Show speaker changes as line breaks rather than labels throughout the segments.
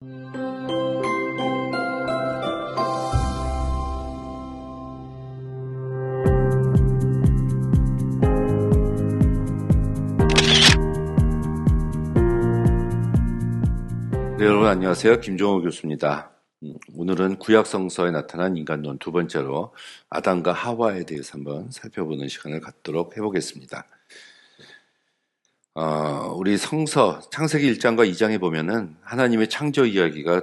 네, 여러분 안녕하세요. 김종호 교수입니다. 오늘은 구약성서에 나타난 인간론 두 번째로 아담과 하와에 대해서 한번 살펴보는 시간을 갖도록 해보겠습니다. 우리 성서 창세기 1장과 2장에 보면은 하나님의 창조 이야기가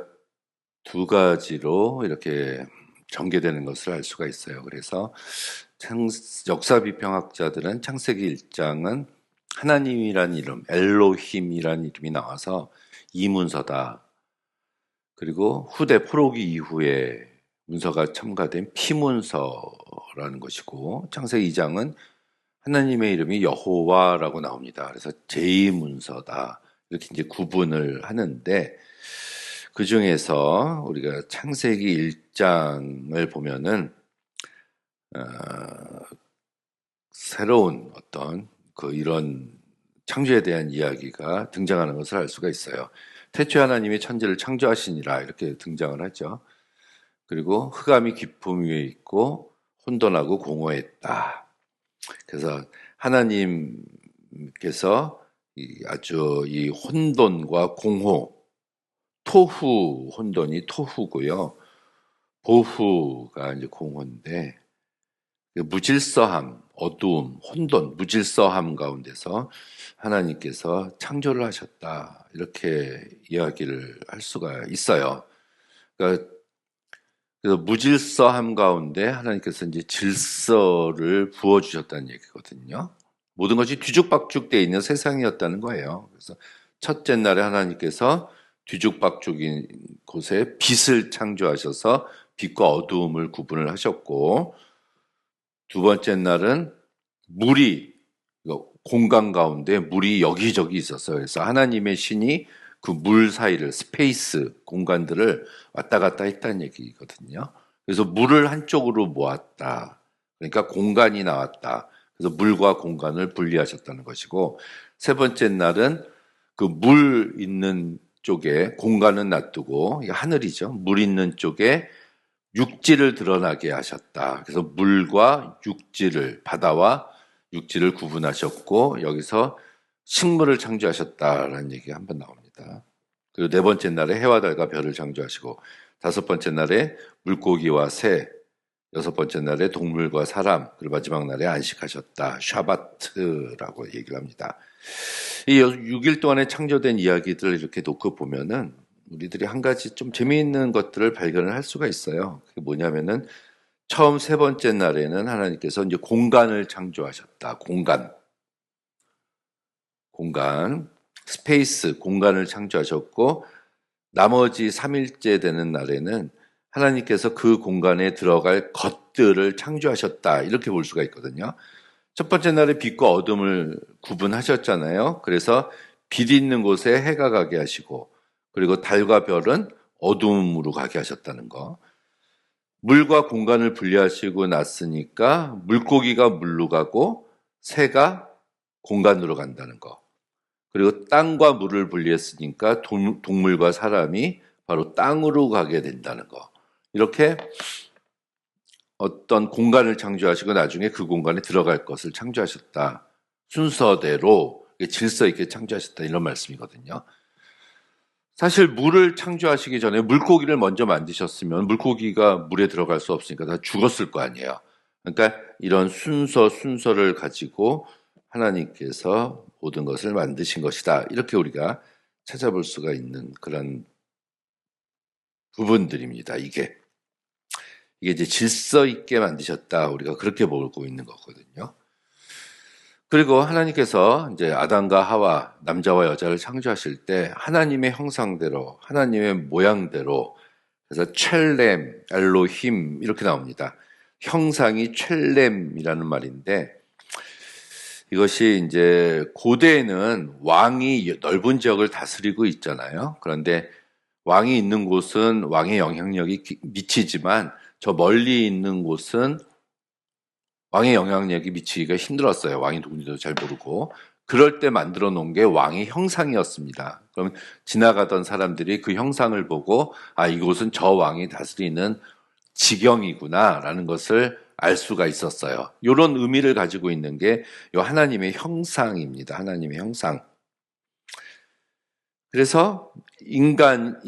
두 가지로 이렇게 전개되는 것을 알 수가 있어요. 그래서 역사 비평학자들은 창세기 1장은 하나님이란 이름, 엘로힘이란 이름이 나와서 이문서다. 그리고 후대 포로기 이후에 문서가 첨가된 피문서라는 것이고, 창세기 2장은 하나님의 이름이 여호와라고 나옵니다. 그래서 제2문서다. 이렇게 이제 구분을 하는데, 그 중에서 우리가 창세기 1장을 보면은, 새로운 어떤 이런 창조에 대한 이야기가 등장하는 것을 알 수가 있어요. 태초에 하나님이 천지를 창조하시니라 이렇게 등장을 하죠. 그리고 흑암이 깊음 위에 있고 혼돈하고 공허했다. 그래서 하나님께서 아주 이 혼돈과 공허, 토후, 혼돈이 토후고요. 보후가 이제 공허인데, 무질서함, 어두움, 혼돈, 무질서함 가운데서 하나님께서 창조를 하셨다. 이렇게 이야기를 할 수가 있어요. 그러니까 그래서 무질서함 가운데 하나님께서 이제 질서를 부어주셨다는 얘기거든요. 모든 것이 뒤죽박죽되어 있는 세상이었다는 거예요. 그래서 첫째 날에 하나님께서 뒤죽박죽인 곳에 빛을 창조하셔서 빛과 어두움을 구분을 하셨고, 두 번째 날은 공간 가운데 물이 여기저기 있었어요. 그래서 하나님의 신이 그 물 사이를, 스페이스, 공간들을 왔다 갔다 했다는 얘기거든요. 그래서 물을 한쪽으로 모았다. 그러니까 공간이 나왔다. 그래서 물과 공간을 분리하셨다는 것이고, 세 번째 날은 그 물 있는 쪽에 공간은 놔두고, 하늘이죠. 물 있는 쪽에 육지를 드러나게 하셨다. 그래서 물과 육지를, 바다와 육지를 구분하셨고, 여기서 식물을 창조하셨다라는 얘기가 한번 나옵니다. 그리고 네 번째 날에 해와 달과 별을 창조하시고, 다섯 번째 날에 물고기와 새, 여섯 번째 날에 동물과 사람, 그리고 마지막 날에 안식하셨다. 샤바트라고 얘기를 합니다. 이 6일 동안에 창조된 이야기들을 이렇게 놓고 보면은 우리들이 한 가지 좀 재미있는 것들을 발견을 할 수가 있어요. 그게 뭐냐면은 처음 세 번째 날에는 하나님께서 이제 공간을 창조하셨다. 공간, 스페이스, 공간을 창조하셨고, 나머지 3일째 되는 날에는 하나님께서 그 공간에 들어갈 것들을 창조하셨다. 이렇게 볼 수가 있거든요. 첫 번째 날에 빛과 어둠을 구분하셨잖아요. 그래서 빛 있는 곳에 해가 가게 하시고, 그리고 달과 별은 어둠으로 가게 하셨다는 거. 물과 공간을 분리하시고 났으니까 물고기가 물로 가고 새가 공간으로 간다는 거. 그리고 땅과 물을 분리했으니까 동물과 사람이 바로 땅으로 가게 된다는 거. 이렇게 어떤 공간을 창조하시고 나중에 그 공간에 들어갈 것을 창조하셨다. 순서대로 질서 있게 창조하셨다. 이런 말씀이거든요. 사실 물을 창조하시기 전에 물고기를 먼저 만드셨으면 물고기가 물에 들어갈 수 없으니까 다 죽었을 거 아니에요. 그러니까 이런 순서를 가지고 하나님께서 모든 것을 만드신 것이다. 이렇게 우리가 찾아볼 수가 있는 그런 부분들입니다. 이게 이제 질서 있게 만드셨다. 우리가 그렇게 보고 있는 거거든요. 그리고 하나님께서 이제 아담과 하와, 남자와 여자를 창조하실 때 하나님의 형상대로, 하나님의 모양대로, 그래서 첼렘, 엘로힘 이렇게 나옵니다. 형상이 첼렘이라는 말인데, 이것이 이제 고대에는 왕이 넓은 지역을 다스리고 있잖아요. 그런데 왕이 있는 곳은 왕의 영향력이 미치지만 저 멀리 있는 곳은 왕의 영향력이 미치기가 힘들었어요. 왕이 누군지도 잘 모르고. 그럴 때 만들어 놓은 게 왕의 형상이었습니다. 그럼 지나가던 사람들이 그 형상을 보고 아, 이곳은 저 왕이 다스리는 지경이구나라는 것을 알 수가 있었어요. 이런 의미를 가지고 있는 게 이 하나님의 형상입니다. 하나님의 형상. 그래서 인간을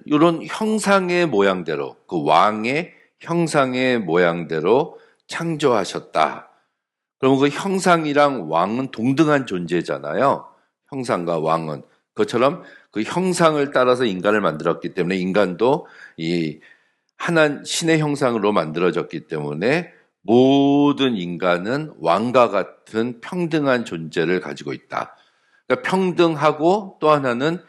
이런 형상의 모양대로, 그 왕의 형상의 모양대로 창조하셨다. 그러면 그 형상이랑 왕은 동등한 존재잖아요. 형상과 왕은. 그것처럼 그 형상을 따라서 인간을 만들었기 때문에 인간도 이 신의 형상으로 만들어졌기 때문에 모든 인간은 왕과 같은 평등한 존재를 가지고 있다. 그러니까 평등하고 또 하나는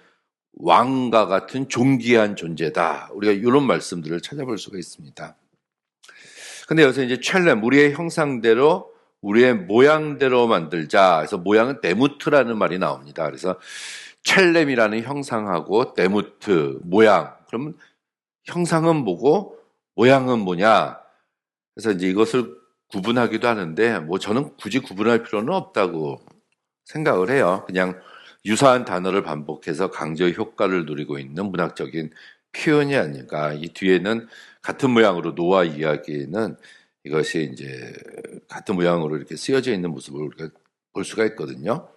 왕과 같은 존귀한 존재다. 우리가 이런 말씀들을 찾아볼 수가 있습니다. 근데 여기서 이제 첼렘, 우리의 형상대로, 우리의 모양대로 만들자. 그래서 모양은 데무트라는 말이 나옵니다. 그래서 첼렘이라는 형상하고 데무트, 모양. 그러면 형상은 뭐고 모양은 뭐냐? 그래서 이제 이것을 구분하기도 하는데 뭐 저는 굳이 구분할 필요는 없다고 생각을 해요. 그냥 유사한 단어를 반복해서 강조의 효과를 누리고 있는 문학적인 표현이 아닌가. 이 뒤에는 같은 모양으로 노아 이야기에는 이것이 이제 같은 모양으로 이렇게 쓰여져 있는 모습을 우리가 볼 수가 있거든요.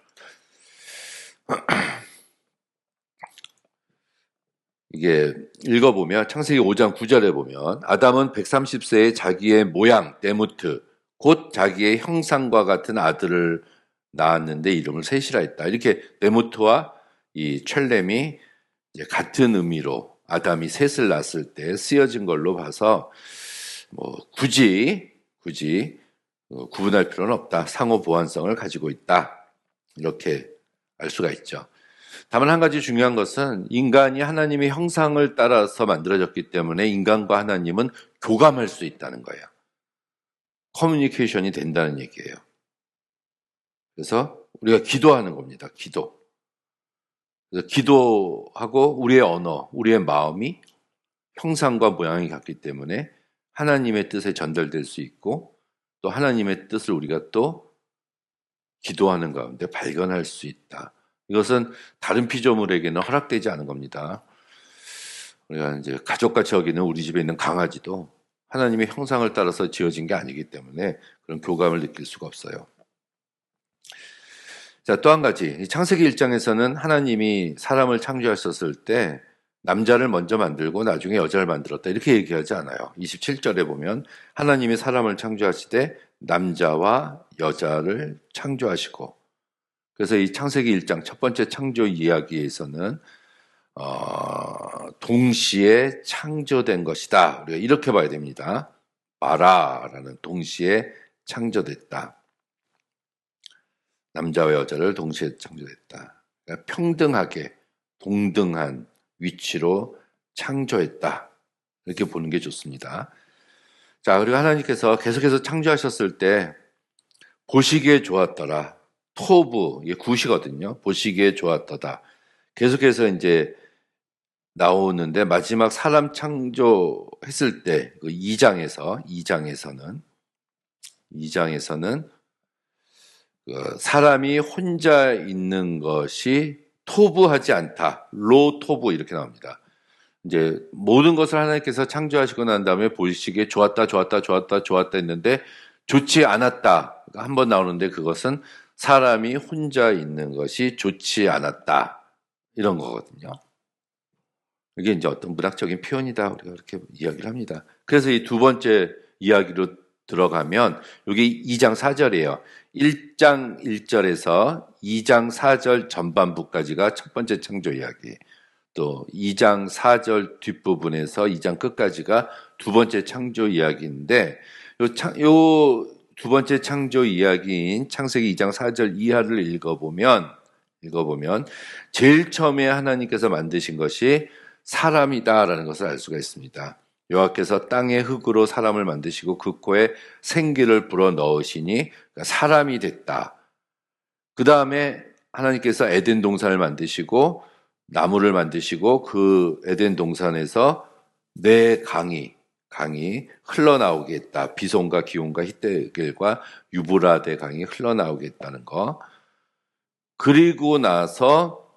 이게 읽어보면 창세기 5장 9절에 보면 아담은 130세에 자기의 모양 데무트 곧 자기의 형상과 같은 아들을 낳았는데 이름을 셋이라 했다. 이렇게 데무트와 이 첼렘이 같은 의미로 아담이 셋을 낳았을 때 쓰여진 걸로 봐서 뭐 굳이 구분할 필요는 없다. 상호 보완성을 가지고 있다. 이렇게 알 수가 있죠. 다만 한 가지 중요한 것은 인간이 하나님의 형상을 따라서 만들어졌기 때문에 인간과 하나님은 교감할 수 있다는 거예요. 커뮤니케이션이 된다는 얘기예요. 그래서 우리가 기도하는 겁니다. 기도. 그래서 기도하고 우리의 언어, 우리의 마음이 형상과 모양이 같기 때문에 하나님의 뜻에 전달될 수 있고 또 하나님의 뜻을 우리가 또 기도하는 가운데 발견할 수 있다. 이것은 다른 피조물에게는 허락되지 않은 겁니다. 우리가 이제 가족같이 여기는 우리 집에 있는 강아지도 하나님의 형상을 따라서 지어진 게 아니기 때문에 그런 교감을 느낄 수가 없어요. 자, 또 한 가지. 창세기 1장에서는 하나님이 사람을 창조하셨을 때 남자를 먼저 만들고 나중에 여자를 만들었다. 이렇게 얘기하지 않아요. 27절에 보면 하나님이 사람을 창조하시되 남자와 여자를 창조하시고 그래서 이 창세기 1장 첫 번째 창조 이야기에서는 동시에 창조된 것이다. 우리가 이렇게 봐야 됩니다. 마라라는 동시에 창조됐다. 남자와 여자를 동시에 창조했다. 그러니까 평등하게 동등한 위치로 창조했다. 이렇게 보는 게 좋습니다. 자, 그리고 하나님께서 계속해서 창조하셨을 때 보시기에 좋았더라. 토부, 이게 굿이거든요. 보시기에 좋았더다. 계속해서 이제 나오는데 마지막 사람 창조했을 때 그 2장에서는 사람이 혼자 있는 것이 토부하지 않다. 로 토부 이렇게 나옵니다. 이제 모든 것을 하나님께서 창조하시고 난 다음에 보시기에 좋았다 했는데 좋지 않았다. 한 번 나오는데 그것은 사람이 혼자 있는 것이 좋지 않았다. 이런 거거든요. 이게 이제 어떤 문학적인 표현이다. 우리가 그렇게 이야기를 합니다. 그래서 이 두 번째 이야기로 들어가면 여기 2장 4절이에요. 1장 1절에서 2장 4절 전반부까지가 첫 번째 창조 이야기. 또 2장 4절 뒷부분에서 2장 끝까지가 두 번째 창조 이야기인데 요 두 번째 창조 이야기인 창세기 2장 4절 이하를 읽어보면 제일 처음에 하나님께서 만드신 것이 사람이다라는 것을 알 수가 있습니다. 여호와께서 땅의 흙으로 사람을 만드시고 그 코에 생기를 불어넣으시니 사람이 됐다. 그 다음에 하나님께서 에덴 동산을 만드시고 나무를 만드시고 그 에덴 동산에서 네 강이 강이 흘러나오겠다. 비손과 기온과 히데겔과 유브라데 강이 흘러나오겠다는 거. 그리고 나서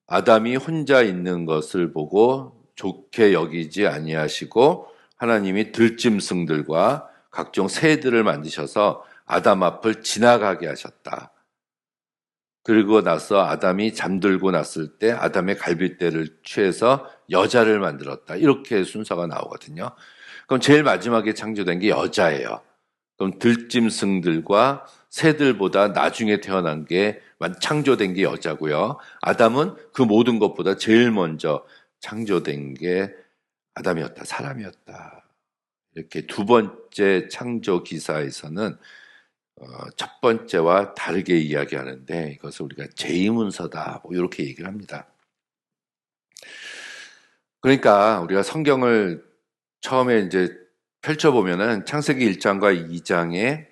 아담이 혼자 있는 것을 보고 좋게 여기지 아니하시고 하나님이 들짐승들과 각종 새들을 만드셔서 아담 앞을 지나가게 하셨다. 그리고 나서 아담이 잠들고 났을 때 아담의 갈빗대를 취해서 여자를 만들었다. 이렇게 순서가 나오거든요. 그럼 제일 마지막에 창조된 게 여자예요. 그럼 들짐승들과 새들보다 나중에 태어난 게 창조된 게 여자고요. 아담은 그 모든 것보다 제일 먼저 창조된 게 아담이었다. 사람이었다. 이렇게 두 번째 창조 기사에서는 첫 번째와 다르게 이야기하는데 이것을 우리가 제2문서다. 뭐 이렇게 얘기를 합니다. 그러니까 우리가 성경을 처음에 이제 펼쳐보면은 창세기 1장과 2장의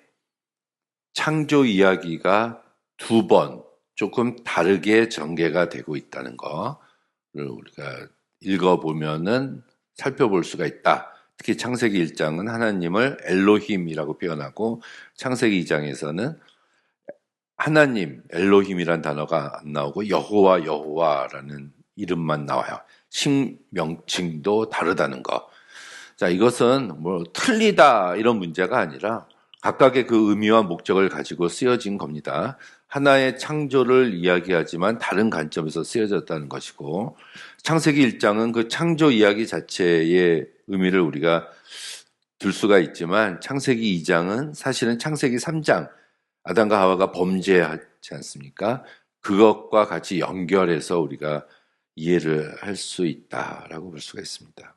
창조 이야기가 두 번 조금 다르게 전개가 되고 있다는 거를 우리가 읽어보면은 살펴볼 수가 있다. 특히 창세기 1장은 하나님을 엘로힘이라고 표현하고 창세기 2장에서는 하나님, 엘로힘이란 단어가 안 나오고 여호와라는 이름만 나와요. 식명칭도 다르다는 거. 자, 이것은 뭐 틀리다 이런 문제가 아니라 각각의 그 의미와 목적을 가지고 쓰여진 겁니다. 하나의 창조를 이야기하지만 다른 관점에서 쓰여졌다는 것이고 창세기 1장은 그 창조 이야기 자체의 의미를 우리가 들 수가 있지만 창세기 2장은 사실은 창세기 3장 아담과 하와가 범죄하지 않습니까? 그것과 같이 연결해서 우리가 이해를 할 수 있다라고 볼 수가 있습니다.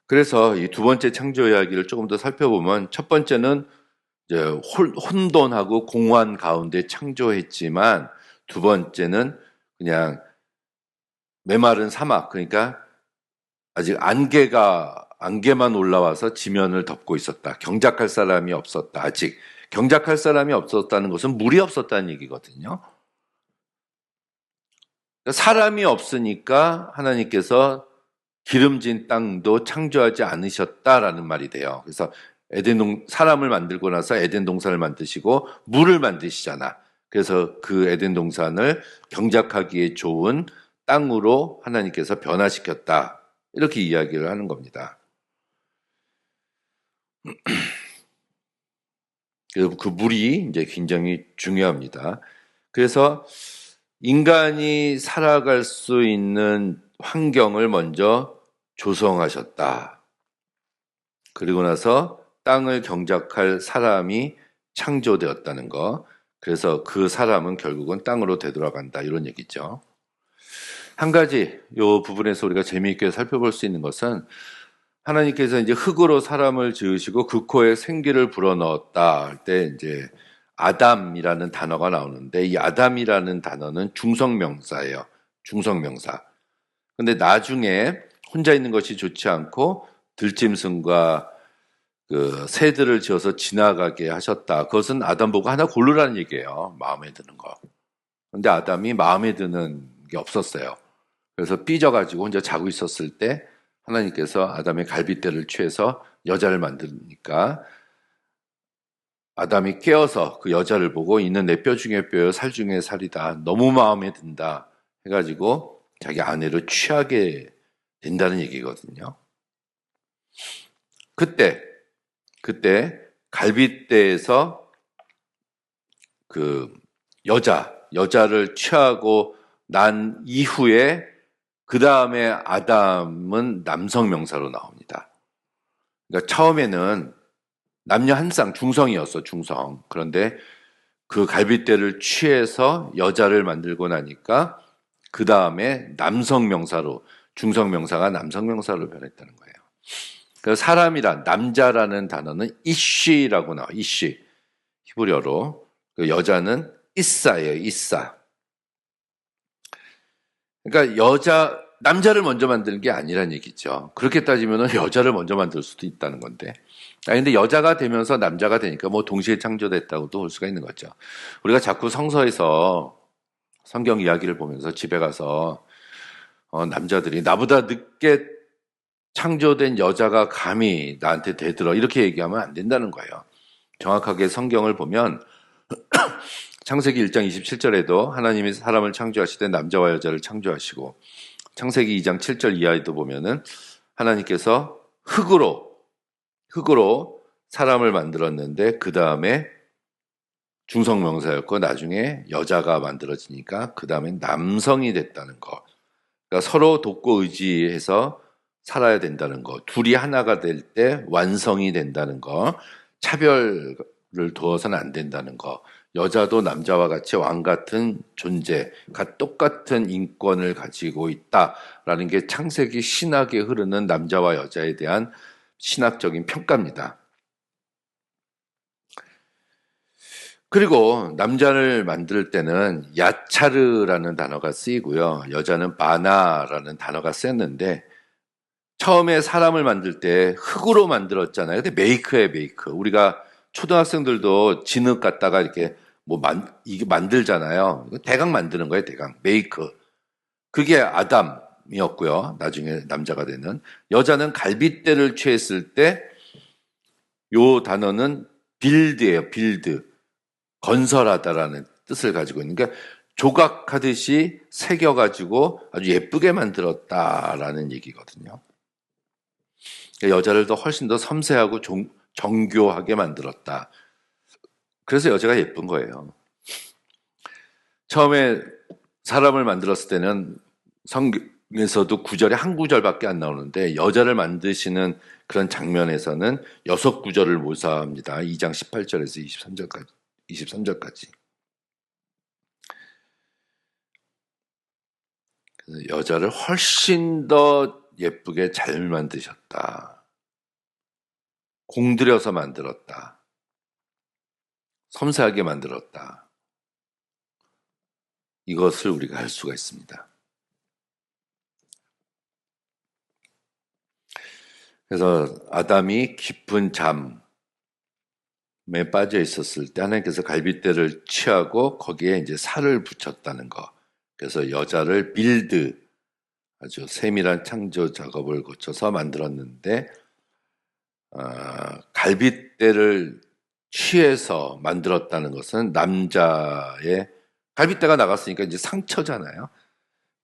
그래서 이 두 번째 창조 이야기를 조금 더 살펴보면 첫 번째는 이제 혼돈하고 공허한 가운데 창조했지만 두 번째는 그냥 메마른 사막, 그러니까 아직 안개만 올라와서 지면을 덮고 있었다. 경작할 사람이 없었다. 아직 경작할 사람이 없었다는 것은 물이 없었다는 얘기거든요. 사람이 없으니까 하나님께서 기름진 땅도 창조하지 않으셨다라는 말이 돼요. 그래서 사람을 만들고 나서 에덴 동산을 만드시고 물을 만드시잖아. 그래서 그 에덴 동산을 경작하기에 좋은 땅으로 하나님께서 변화시켰다. 이렇게 이야기를 하는 겁니다. 그래서 그 물이 이제 굉장히 중요합니다. 그래서 인간이 살아갈 수 있는 환경을 먼저 조성하셨다. 그리고 나서 땅을 경작할 사람이 창조되었다는 거. 그래서 그 사람은 결국은 땅으로 되돌아간다. 이런 얘기죠. 한 가지 이 부분에서 우리가 재미있게 살펴볼 수 있는 것은 하나님께서 이제 흙으로 사람을 지으시고 그 코에 생기를 불어넣었다 할 때 이제 아담이라는 단어가 나오는데 이 아담이라는 단어는 중성명사예요. 중성명사. 근데 나중에 혼자 있는 것이 좋지 않고 들짐승과 그 새들을 지어서 지나가게 하셨다. 그것은 아담 보고 하나 고르라는 얘기예요. 마음에 드는 거. 근데 아담이 마음에 드는 게 없었어요. 그래서 삐져가지고 혼자 자고 있었을 때 하나님께서 아담의 갈빗대를 취해서 여자를 만드니까 아담이 깨어서 그 여자를 보고 이는 내 뼈 중에 뼈요 살 중에 살이다. 너무 마음에 든다 해가지고 자기 아내를 취하게 된다는 얘기거든요. 그때 갈빗대에서 그 여자를 취하고 난 이후에 그 다음에 아담은 남성 명사로 나옵니다. 그러니까 처음에는 남녀 한 쌍 중성이었어, 중성. 그런데 그 갈빗대를 취해서 여자를 만들고 나니까 그 다음에 남성 명사로, 중성 명사가 남성 명사로 변했다는 거예요. 그래서 사람이란, 남자라는 단어는 이쉬라고 나와, 이쉬. 히브리어로. 그 여자는 이사예요, 이사. 그러니까 남자를 먼저 만드는 게 아니란 얘기죠. 그렇게 따지면 여자를 먼저 만들 수도 있다는 건데. 근데 여자가 되면서 남자가 되니까 뭐 동시에 창조됐다고도 볼 수가 있는 거죠. 우리가 자꾸 성서에서 성경 이야기를 보면서 집에 가서 남자들이 나보다 늦게 창조된 여자가 감히 나한테 대들어 이렇게 얘기하면 안 된다는 거예요. 정확하게 성경을 보면 창세기 1장 27절에도 하나님이 사람을 창조하시되 남자와 여자를 창조하시고 창세기 2장 7절 이하에도 보면은 하나님께서 흙으로 사람을 만들었는데 그 다음에 중성명사였고 나중에 여자가 만들어지니까 그 다음에 남성이 됐다는 거. 그러니까 서로 돕고 의지해서 살아야 된다는 거. 둘이 하나가 될 때 완성이 된다는 거. 차별을 두어서는 안 된다는 거. 여자도 남자와 같이 왕 같은 존재, 똑같은 인권을 가지고 있다라는 게 창세기 신학에 흐르는 남자와 여자에 대한 신학적인 평가입니다. 그리고 남자를 만들 때는 야차르라는 단어가 쓰이고요. 여자는 바나라는 단어가 쓰였는데 처음에 사람을 만들 때 흙으로 만들었잖아요. 근데 메이크예요, 메이크. 우리가 초등학생들도 진흙 갖다가 이렇게 이게 만들잖아요. 대강 만드는 거예요, 대강. 메이크. 그게 아담이었고요. 나중에 남자가 되는. 여자는 갈빗대를 취했을 때 요 단어는 빌드예요, 빌드. 건설하다라는 뜻을 가지고 있는 게 조각하듯이 새겨가지고 아주 예쁘게 만들었다라는 얘기거든요. 여자를 더 훨씬 더 섬세하고 정교하게 만들었다. 그래서 여자가 예쁜 거예요. 처음에 사람을 만들었을 때는 성경에서도 구절에 한 구절밖에 안 나오는데 여자를 만드시는 그런 장면에서는 6구절을 묘사합니다. 2장 18절에서 23절까지. 그래서 여자를 훨씬 더 예쁘게 잘 만드셨다. 공들여서 만들었다. 섬세하게 만들었다. 이것을 우리가 할 수가 있습니다. 그래서 아담이 깊은 잠에 빠져 있었을 때 하나님께서 갈빗대를 취하고 거기에 이제 살을 붙였다는 거. 그래서 여자를 빌드, 아주 세밀한 창조 작업을 거쳐서 만들었는데 갈빗대를 취해서 만들었다는 것은 남자의 갈빗대가 나갔으니까 이제 상처잖아요.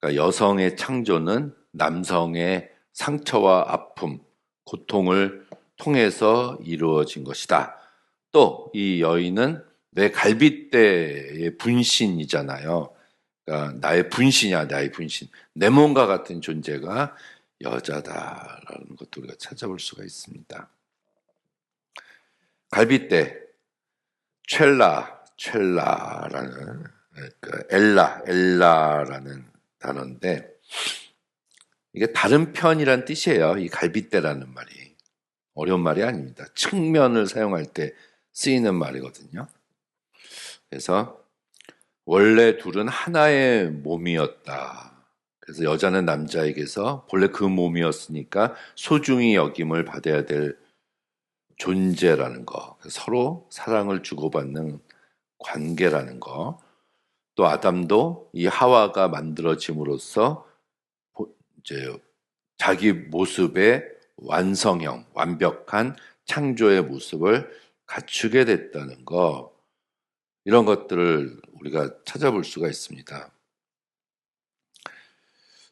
그러니까 여성의 창조는 남성의 상처와 아픔, 고통을 통해서 이루어진 것이다. 또 이 여인은 내 갈빗대의 분신이잖아요. 그러니까 나의 분신이야, 나의 분신. 내 몸과 같은 존재가 여자다라는 것도 우리가 찾아볼 수가 있습니다. 갈빗대, 첼라라는 엘라라는 단어인데 이게 다른 편이란 뜻이에요. 이 갈빗대라는 말이 어려운 말이 아닙니다. 측면을 사용할 때 쓰이는 말이거든요. 그래서 원래 둘은 하나의 몸이었다. 그래서 여자는 남자에게서 본래 그 몸이었으니까 소중히 여김을 받아야 될 존재라는 거, 서로 사랑을 주고받는 관계라는 거, 또 아담도 이 하와가 만들어짐으로써 이제 자기 모습의 완성형, 완벽한 창조의 모습을 갖추게 됐다는 거, 이런 것들을 우리가 찾아볼 수가 있습니다.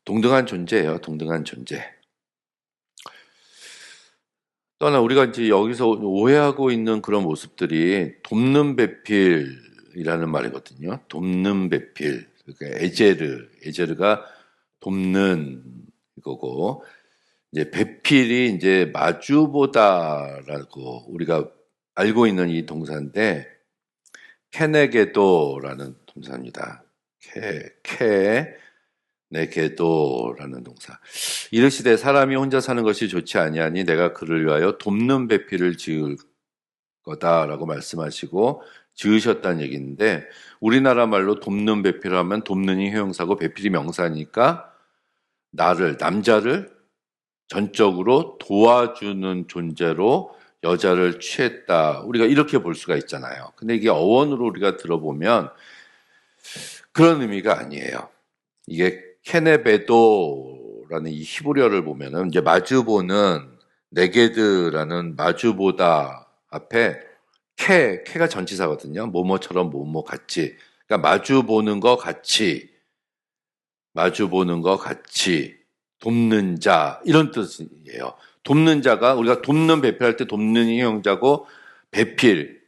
동등한 존재예요, 동등한 존재. 또한 우리가 이제 여기서 오해하고 있는 그런 모습들이 돕는 배필이라는 말이거든요. 돕는 배필. 그러니까 에제르가 돕는 이거고, 이제 배필이 이제 마주보다라고 우리가 알고 있는 이 동사인데, 케네게도라는 동사입니다. 네게도라는 동사. 이르시되 사람이 혼자 사는 것이 좋지 아니하니 내가 그를 위하여 돕는 배필을 지을 거다라고 말씀하시고 지으셨다는 얘기인데, 우리나라 말로 돕는 배필하면 돕는이 형용사고 배필이 명사니까 남자를 전적으로 도와주는 존재로 여자를 취했다. 우리가 이렇게 볼 수가 있잖아요. 근데 이게 어원으로 우리가 들어보면 그런 의미가 아니에요. 이게 케네베도라는 이 히브리어를 보면은 이제 마주보는 네게드라는 마주보다 앞에 케가 전치사거든요. 뭐뭐처럼 뭐뭐 같이. 그러니까 마주보는 거 같이, 마주보는 거 같이, 돕는 자 이런 뜻이에요. 돕는 자가 우리가 돕는 배필할 때 돕는 형용자고 배필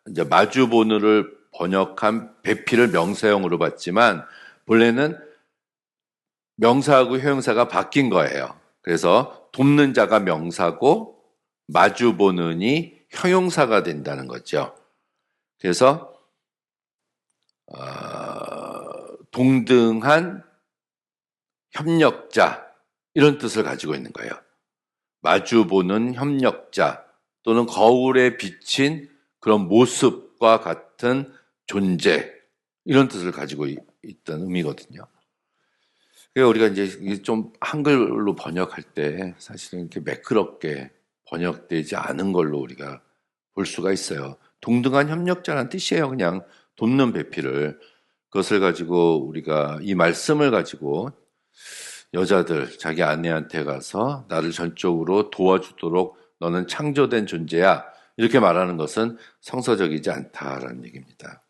이제 마주보는을 번역한 배필을 명사형으로 봤지만 본래는 명사하고 형용사가 바뀐 거예요. 그래서 돕는 자가 명사고 마주보는이 형용사가 된다는 거죠. 그래서 동등한 협력자 이런 뜻을 가지고 있는 거예요. 마주보는 협력자 또는 거울에 비친 그런 모습과 같은 존재 이런 뜻을 가지고 있던 의미거든요. 그래서 우리가 이제 좀 한글로 번역할 때 사실은 이렇게 매끄럽게 번역되지 않은 걸로 우리가 볼 수가 있어요. 동등한 협력자라는 뜻이에요. 그냥 돕는 배필을. 그것을 가지고 우리가 이 말씀을 가지고 여자들 자기 아내한테 가서 나를 전적으로 도와주도록 너는 창조된 존재야 이렇게 말하는 것은 성서적이지 않다라는 얘기입니다.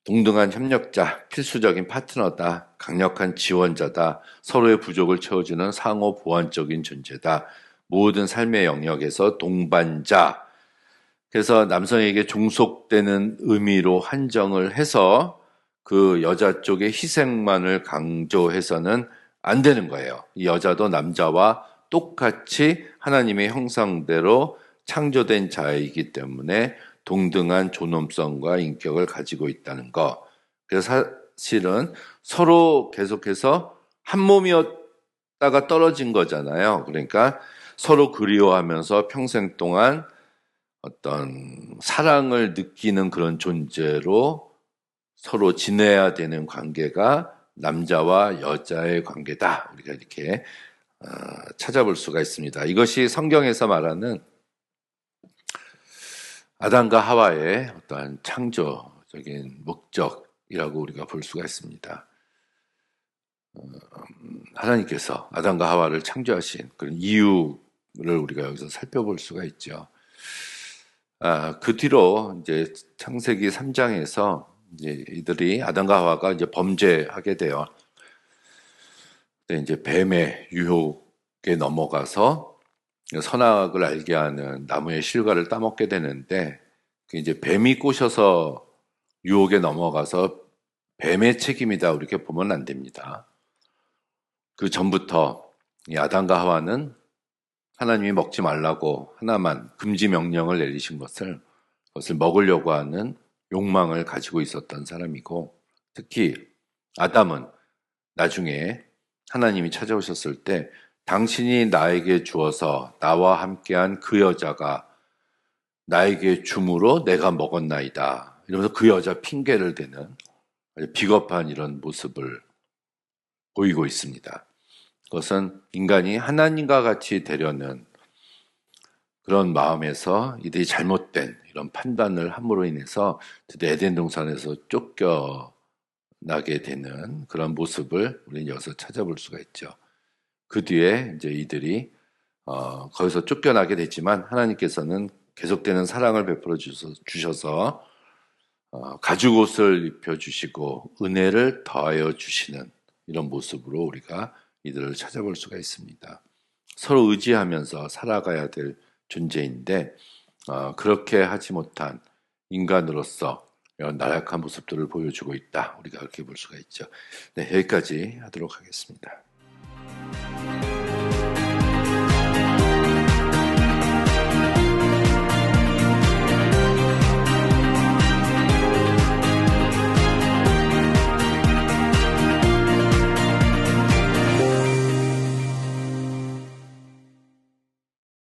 동등한 협력자, 필수적인 파트너다, 강력한 지원자다, 서로의 부족을 채워주는 상호 보완적인 존재다, 모든 삶의 영역에서 동반자. 그래서 남성에게 종속되는 의미로 한정을 해서 그 여자 쪽의 희생만을 강조해서는 안 되는 거예요. 이 여자도 남자와 똑같이 하나님의 형상대로 창조된 자이기 때문에 동등한 존엄성과 인격을 가지고 있다는 거. 그래서 사실은 서로 계속해서 한 몸이었다가 떨어진 거잖아요. 그러니까 서로 그리워하면서 평생 동안 어떤 사랑을 느끼는 그런 존재로 서로 지내야 되는 관계가 남자와 여자의 관계다. 우리가 이렇게 찾아볼 수가 있습니다. 이것이 성경에서 말하는 아담과 하와의 어떠한 창조적인 목적이라고 우리가 볼 수가 있습니다. 하나님께서 아담과 하와를 창조하신 그런 이유를 우리가 여기서 살펴볼 수가 있죠. 그 뒤로 이제 창세기 3장에서 이제 이들이 아담과 하와가 이제 범죄하게 돼요. 이제 뱀의 유혹에 넘어가서 선악을 알게 하는 나무의 실과를 따먹게 되는데 이제 뱀이 꼬셔서 유혹에 넘어가서 뱀의 책임이다 이렇게 보면 안 됩니다. 그 전부터 이 아담과 하와는 하나님이 먹지 말라고 하나만 금지 명령을 내리신 그것을 먹으려고 하는 욕망을 가지고 있었던 사람이고 특히 아담은 나중에 하나님이 찾아오셨을 때 당신이 나에게 주어서 나와 함께한 그 여자가 나에게 줌으로 내가 먹었나이다. 이러면서 그 여자 핑계를 대는 비겁한 이런 모습을 보이고 있습니다. 그것은 인간이 하나님과 같이 되려는 그런 마음에서 이들이 잘못된 이런 판단을 함으로 인해서 드디어 에덴 동산에서 쫓겨나게 되는 그런 모습을 우리는 여기서 찾아볼 수가 있죠. 그 뒤에 이제 이들이 거기서 쫓겨나게 됐지만 하나님께서는 계속되는 사랑을 베풀어 주셔서 가죽옷을 입혀주시고 은혜를 더하여 주시는 이런 모습으로 우리가 이들을 찾아볼 수가 있습니다. 서로 의지하면서 살아가야 될 존재인데 그렇게 하지 못한 인간으로서 이런 나약한 모습들을 보여주고 있다. 우리가 그렇게 볼 수가 있죠. 네, 여기까지 하도록 하겠습니다.